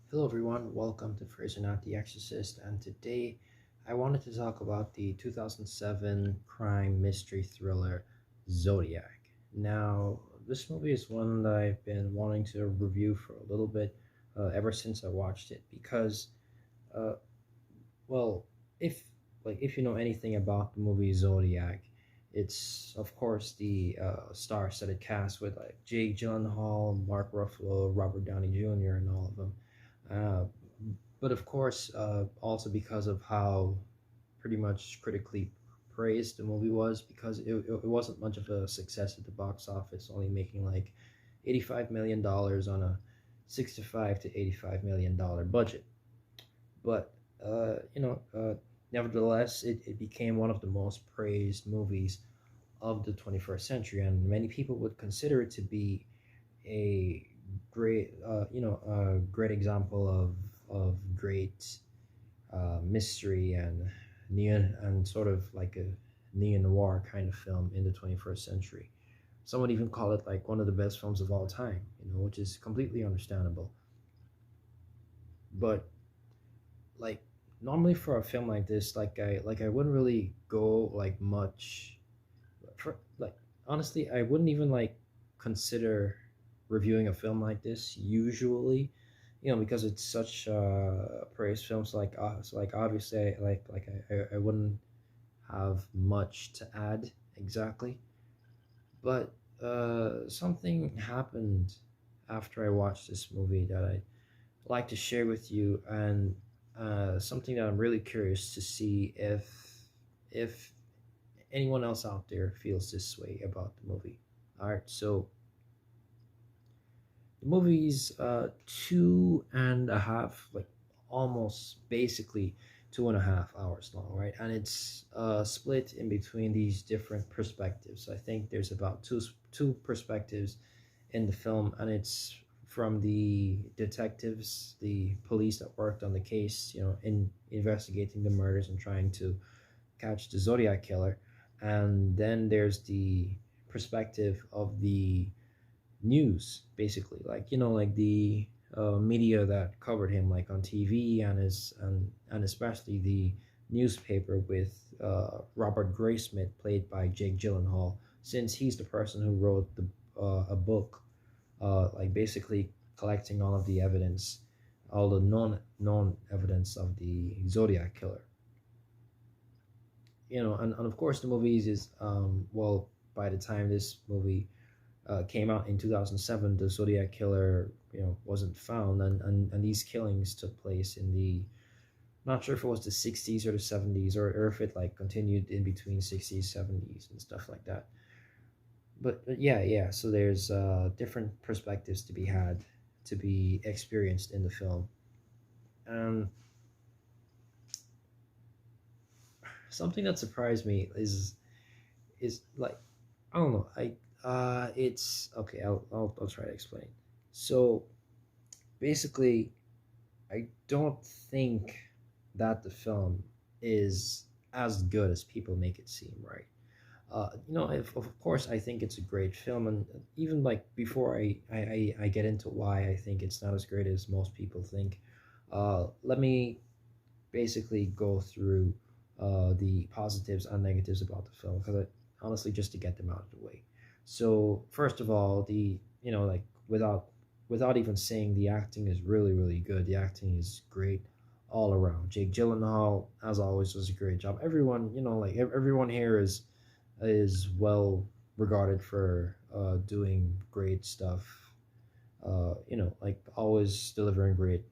Hello, everyone. Welcome to Fraser Not the Exorcist. And today I wanted to talk about the 2007 crime mystery thriller Zodiac. Now, this movie is one that I've been wanting to review for a little bit ever since I watched it because, uh, well, if if you know anything about the movie Zodiac, it's of course the star-studded cast with like Jake Gyllenhaal, Mark Ruffalo, Robert Downey Jr., and all of them. Uh, but of course, also because of how pretty much critically praised the movie was, because it wasn't much of a success at the box office, only making like $85 million on a 65 to $85 million budget. But nevertheless, it became one of the most praised movies of the 21st century, and many people would consider it to be a great example of great mystery and sort of like a neo noir kind of film in the 21st century. Some would even call it like one of the best films of all time, which is completely understandable. But like normally for a film like this, I wouldn't really go like much for like honestly, I wouldn't even like consider reviewing a film like this usually, because it's such praised films. Like obviously, I wouldn't have much to add exactly, but something happened after I watched this movie that I like to share with you, and something that I'm really curious to see if anyone else out there feels this way about the movie. All right, so the movie's 2.5, like almost basically 2.5 hours long, right? And it's split in between these different perspectives. I think there's about two perspectives in the film, and it's from the detectives, the police that worked on the case, in investigating the murders and trying to catch the Zodiac killer, and then there's the perspective of the news, basically, like the media that covered him, like on TV, and especially the newspaper with Robert Graysmith, played by Jake Gyllenhaal, since he's the person who wrote the a book, like basically collecting all of the evidence, all the known evidence of the Zodiac killer. And of course the movies is by the time this movie came out in 2007, the Zodiac killer, wasn't found, and these killings took place in the, not sure if it was the 60s or the 70s, or if it like continued in between 60s, 70s, and stuff like that. But yeah. So there's different perspectives to be had, to be experienced in the film, and something that surprised me is like, I don't know. It's okay. I'll try to explain. So basically, I don't think that the film is as good as people make it seem, right? If, of course, I think it's a great film, and even like before I get into why I think it's not as great as most people think, let me basically go through the positives and negatives about the film, because honestly, just to get them out of the way. So first of all, the like without even saying, the acting is really really good. The acting is great all around. Jake Gyllenhaal, as always, does a great job. Everyone, like everyone here is well regarded for doing great stuff. Like always delivering great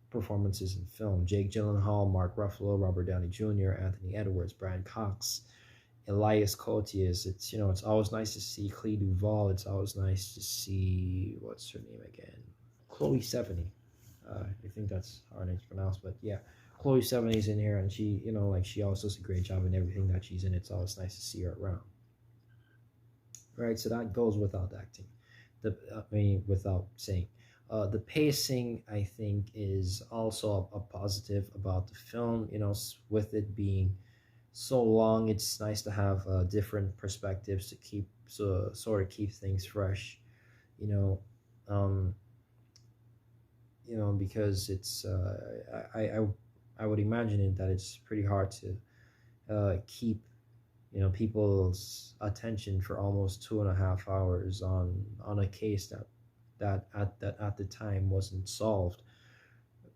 performances in film. Jake Gyllenhaal, Mark Ruffalo, Robert Downey Jr., Anthony Edwards, Brian Cox, Elias Koteas. It's always nice to see Clea Duvall. It's always nice to see, what's her name again? Chloe Sevigny. I think that's how her name's pronounced, but yeah, Chloe Sevigny's in here, and she, like she always does a great job in everything that she's in. It's always nice to see her around. Right, so that goes without acting. Without saying. The pacing, I think, is also a positive about the film. With it being so long, it's nice to have different perspectives to sort of keep things fresh. You know, um, because it's I would imagine it that it's pretty hard to keep people's attention for almost 2.5 hours on a case that at the time wasn't solved,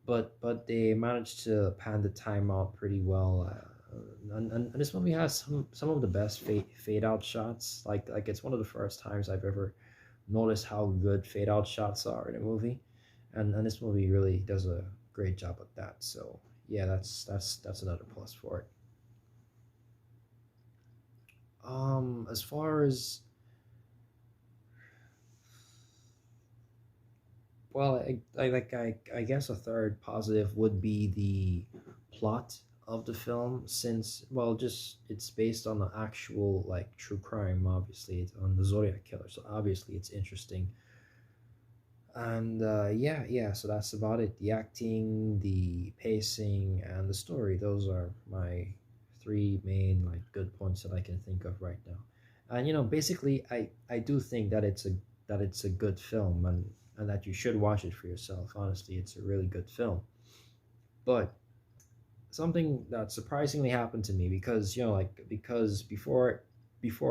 but they managed to pan the time out pretty well. And this movie has some of the best fade out shots. Like it's one of the first times I've ever noticed how good fade out shots are in a movie, and this movie really does a great job at that. So yeah, that's another plus for it. As far as well, I guess a third positive would be the plot of the film, since well, just it's based on the actual like true crime. Obviously, it's on the Zodiac killer, so obviously it's interesting. And yeah, so that's about it. The acting, the pacing, and the story. Those are my three main like good points that I can think of right now. And basically, I do think that it's a good film, and that you should watch it for yourself. Honestly, it's a really good film. But something that surprisingly happened to me, because because before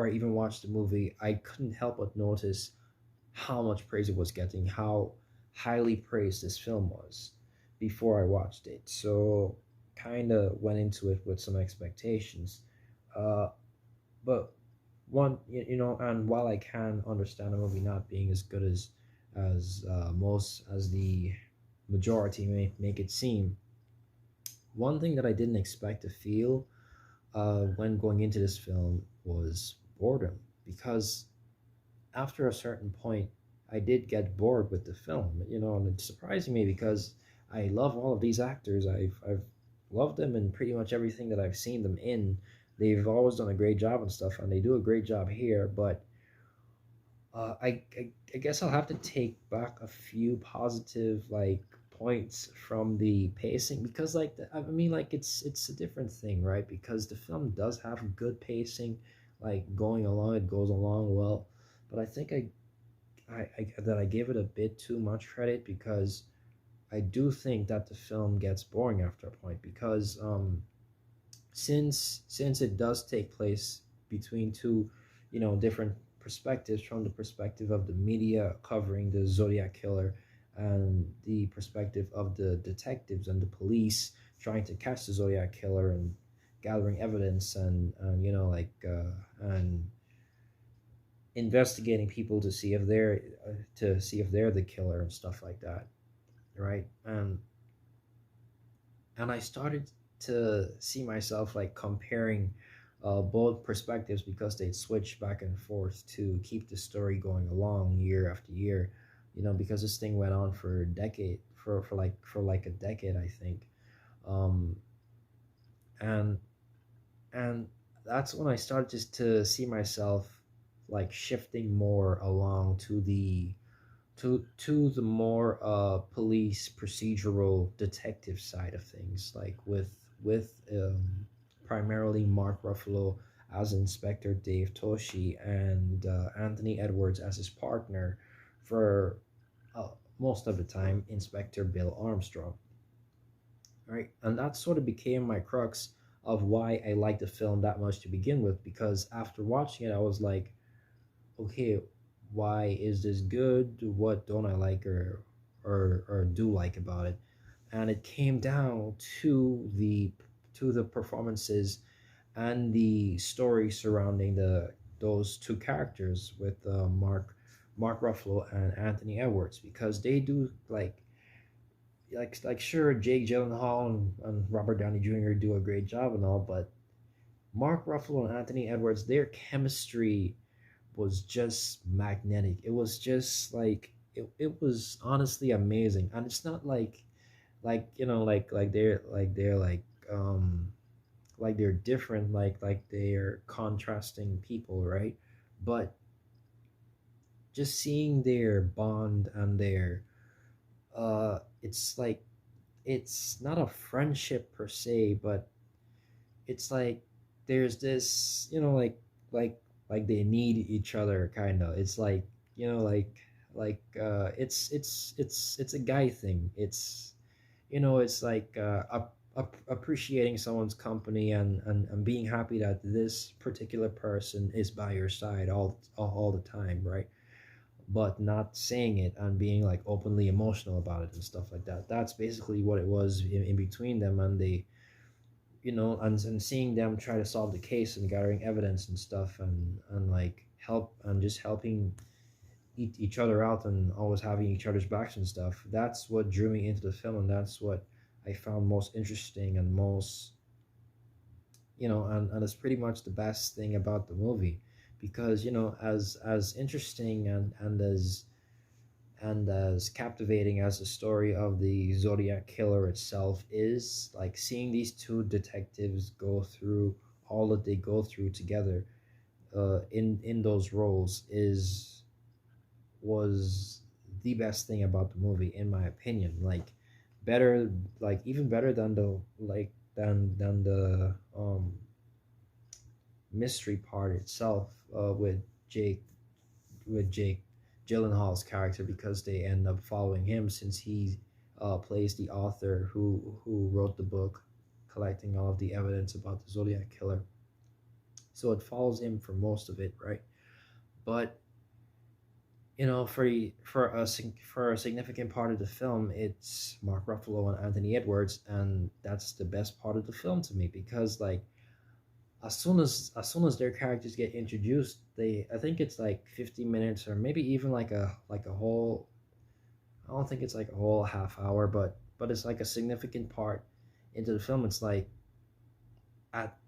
I even watched the movie, I couldn't help but notice how much praise it was getting, how highly praised this film was before I watched it. So kind of went into it with some expectations. Uh, but and while I can understand a movie not being as good as the majority may make it seem, one thing that I didn't expect to feel when going into this film was boredom, because after a certain point, I did get bored with the film, and it's surprising me because I love all of these actors. I've loved them in pretty much everything that I've seen them in. They've always done a great job and stuff, and they do a great job here. But I guess I'll have to take back a few positive like points from the pacing, because I mean, like it's a different thing, right? Because the film does have good pacing, like going along, it goes along well. But I think that I gave it a bit too much credit, because I do think that the film gets boring after a point, because since it does take place between two, different perspectives, from the perspective of the media covering the Zodiac killer, and the perspective of the detectives and the police trying to catch the Zodiac killer and gathering evidence, and and investigating people to see if they're the killer and stuff like that, right? And I started to see myself like comparing both perspectives, because they'd switch back and forth to keep the story going along year after year. Because this thing went on for a decade, for like a decade, I think. um and and that's when I started just to see myself like shifting more along to the more police procedural detective side of things, like with primarily Mark Ruffalo as Inspector Dave Toshi, and Anthony Edwards as his partner, for uh, most of the time Inspector Bill Armstrong, right? And that sort of became my crux of why I liked the film that much to begin with, because after watching it I was like, okay, why is this good? What don't I like, or do like about it? And it came down to the performances and the story surrounding those two characters, with Mark Ruffalo and Anthony Edwards, because they do like sure, Jake Gyllenhaal and Robert Downey Jr. do a great job and all, but Mark Ruffalo and Anthony Edwards, their chemistry was just magnetic. It was just like it was honestly amazing. And it's not um like they're different, like they're contrasting people, right? But just seeing their bond and their it's like it's not a friendship per se, but it's like there's this, like like they need each other, kind of. It's like, you know like It's a guy thing. It's, it's like appreciating someone's company, and being happy that this particular person is by your side all the time, right? But not saying it and being like openly emotional about it and stuff like that. That's basically what it was in between them. And they, and seeing them try to solve the case and gathering evidence and stuff, and like help and just helping each other out and always having each other's backs and stuff. That's what drew me into the film, and that's what I found most interesting and most, and it's pretty much the best thing about the movie. Because as interesting and as captivating as the story of the Zodiac killer itself is, like seeing these two detectives go through all that they go through together, in those roles, is was the best thing about the movie, in my opinion. Like better, like even better than the like than the mystery part itself, Jake Jake Gyllenhaal's character, because they end up following him, since he plays the author who wrote the book collecting all of the evidence about the Zodiac killer. So it follows him for most of it, right? But for a significant part of the film, it's Mark Ruffalo and Anthony Edwards, and that's the best part of the film to me, because like as soon as their characters get introduced, I think it's like 50 minutes, or maybe even like a whole, I don't think it's like a whole half hour, but it's like a significant part into the film. It's at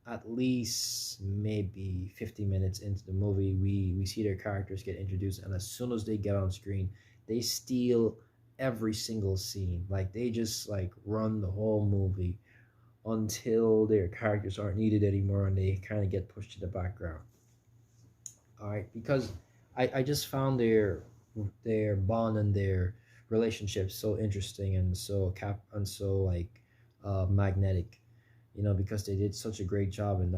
at least maybe 50 minutes into the movie, we see their characters get introduced, and as soon as they get on screen, they steal every single scene. Like they just like run the whole movie until their characters aren't needed anymore, and they kind of get pushed to the background. All right, because I just found their bond and their relationship so interesting, and so like magnetic, because they did such a great job in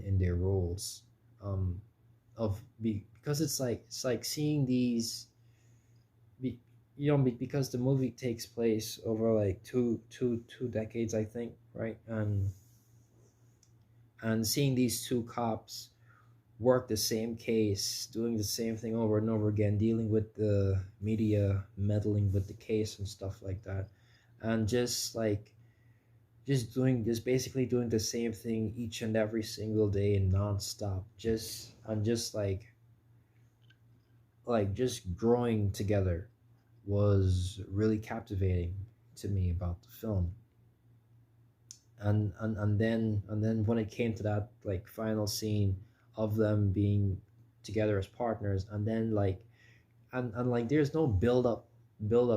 in their roles, um because it's like seeing these, be, because the movie takes place over like two decades, I think, right? And seeing these two cops work the same case, doing the same thing over and over again, dealing with the media meddling with the case and stuff like that, and just basically doing the same thing each and every single day and nonstop, just just growing together, was really captivating to me about the film. And then when it came to that like final scene of them being together as partners, and then like and like there's no build up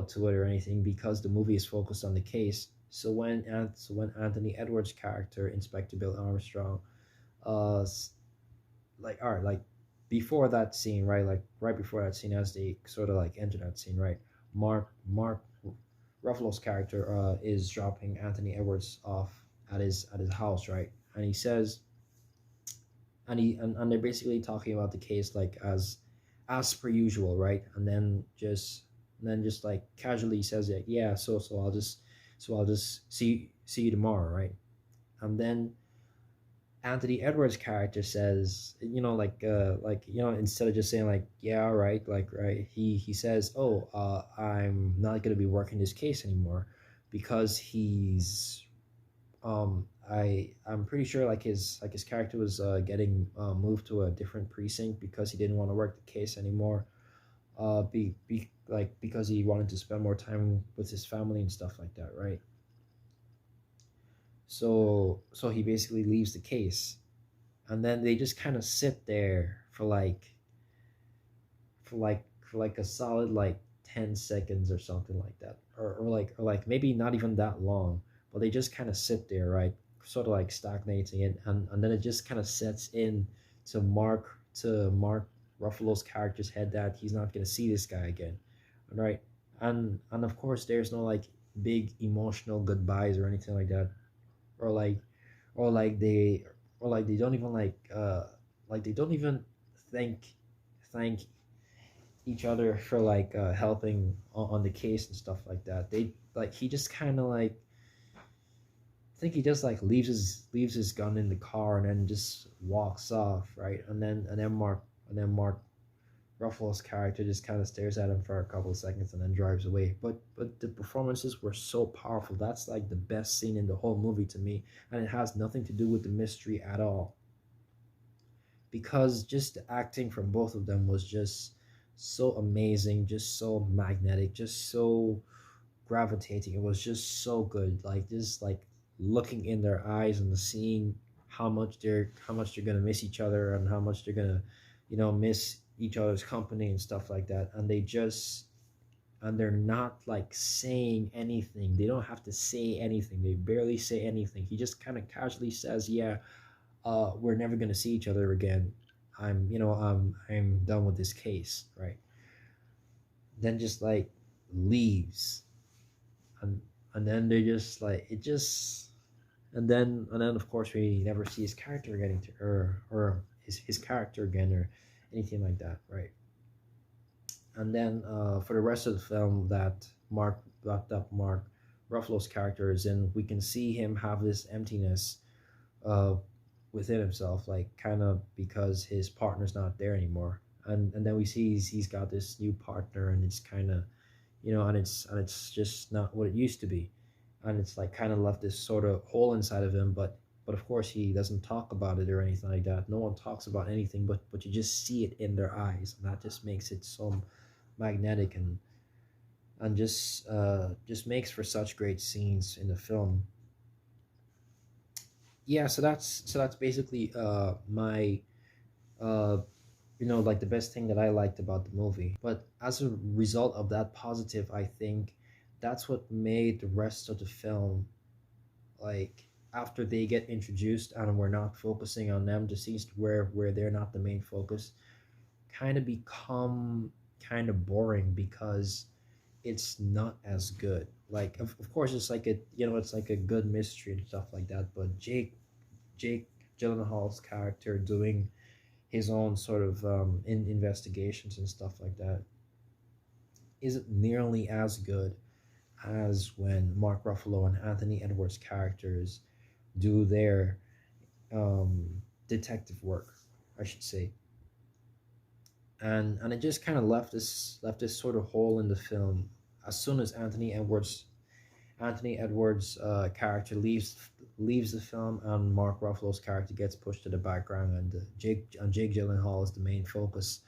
to it or anything, because the movie is focused on the case. So when Anthony Edwards' character, Inspector Bill Armstrong, uh like all right, like before that scene, right, like right before that scene, as they sort of like enter that scene, right, Mark Ruffalo's character is dropping Anthony Edwards off at his house, right? And he says, and they're basically talking about the case like as per usual, right? And then just like casually says like, yeah, so I'll just see you tomorrow, right? And then Anthony Edwards' character says, instead of just saying like, yeah, all right, like, right, he says, oh, I'm not gonna be working this case anymore, because I'm pretty sure like his character was getting moved to a different precinct, because he didn't want to work the case anymore. Because he wanted to spend more time with his family and stuff like that, right? So he basically leaves the case, and then they just kind of sit there for like a solid like 10 seconds or something like that, or like maybe not even that long, but they just kind of sit there, right, sort of like stagnating it, and then it just kind of sets in to Mark Ruffalo's character's head that he's not going to see this guy again, right? And of course there's no like big emotional goodbyes or anything like that, or or like they or like they don't even thank thank each other for like helping on the case and stuff like that. They like he just kind of like I think he just like leaves his gun in the car and then just walks off, right? And then Mark Ruffalo's character just kind of stares at him for a couple of seconds and then drives away. But the performances were so powerful. That's like the best scene in the whole movie to me, and it has nothing to do with the mystery at all. Because just the acting from both of them was just so amazing, just so magnetic, just so gravitating. It was just so good. Like just like looking in their eyes and seeing how much they're gonna miss each other and how much they're gonna, miss each other's company and stuff like that. And they're not like saying anything. They don't have to say anything. They barely say anything. He just kind of casually says, "Yeah, we're never gonna see each other again. I'm done with this case," right? Then just like leaves, and then they just like it just, and then of course we never see his character again, or his character again, or anything like that, right? And then for the rest of the film that Mark Ruffalo's character is in, we can see him have this emptiness uh, within himself, like kind of because his partner's not there anymore. And then we see he's got this new partner, and it's kind of, and it's just not what it used to be, and it's like kind of left this sort of hole inside of him. But of course he doesn't talk about it or anything like that. No one talks about anything, but you just see it in their eyes, and that just makes it so magnetic, and just makes for such great scenes in the film. Yeah, so that's basically my uh like the best thing that I liked about the movie. But as a result of that positive, I think that's what made the rest of the film, like, after they get introduced and we're not focusing on them, the scenes where they're not the main focus, kind of become kind of boring because it's not as good. Like, of course it's like it's like a good mystery and stuff like that, but Jake Gyllenhaal's character doing his own sort of investigations and stuff like that isn't nearly as good as when Mark Ruffalo and Anthony Edwards characters do their um, detective work, I should say. And it just kind of left this sort of hole in the film as soon as Anthony Edwards' character leaves the film, and Mark Ruffalo's character gets pushed to the background, and Jake Gyllenhaal is the main focus.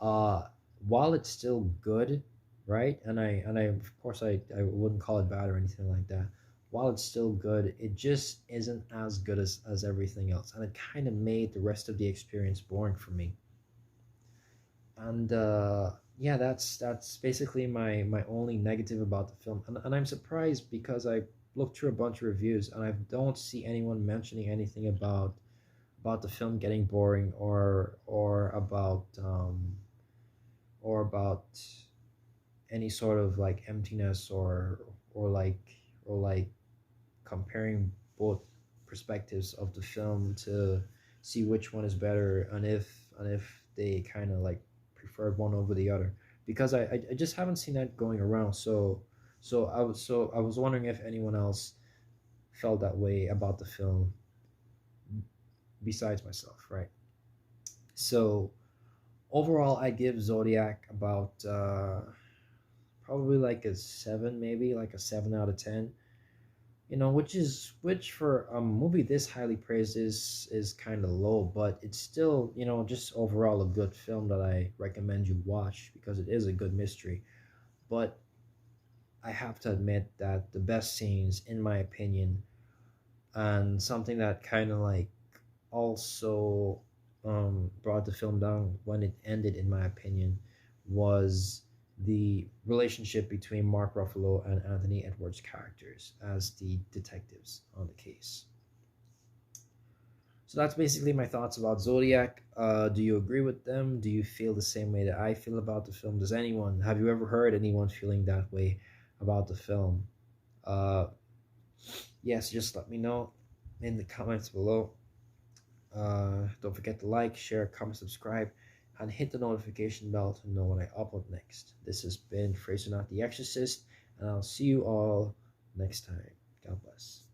Uh, while it's still good, right? And I of course I wouldn't call it bad or anything like that. While it's still good, it just isn't as good as everything else, and it kind of made the rest of the experience boring for me. And yeah, that's basically my only negative about the film. And I'm surprised because I looked through a bunch of reviews and I don't see anyone mentioning anything about the film getting boring, or about any sort of like emptiness, or like or like comparing both perspectives of the film to see which one is better, and if they kind of like preferred one over the other, because I just haven't seen that going around. So I was wondering if anyone else felt that way about the film besides myself, right? So overall, I give Zodiac about probably like a 7, maybe like a 7 out of 10. Which for a movie this highly praised is kind of low, but it's still, just overall a good film that I recommend you watch because it is a good mystery. But I have to admit that the best scenes, in my opinion, and something that kind of like also brought the film down when it ended, in my opinion, was the relationship between Mark Ruffalo and Anthony Edwards' characters as the detectives on the case. So that's basically my thoughts about Zodiac. Do you agree with them? Do you feel the same way that I feel about the film? Have you ever heard anyone feeling that way about the film? Uh, yes, just let me know in the comments below. Don't forget to like, share, comment, subscribe, and hit the notification bell to know when I upload next. This has been Fraser Not the Exorcist, and I'll see you all next time. God bless.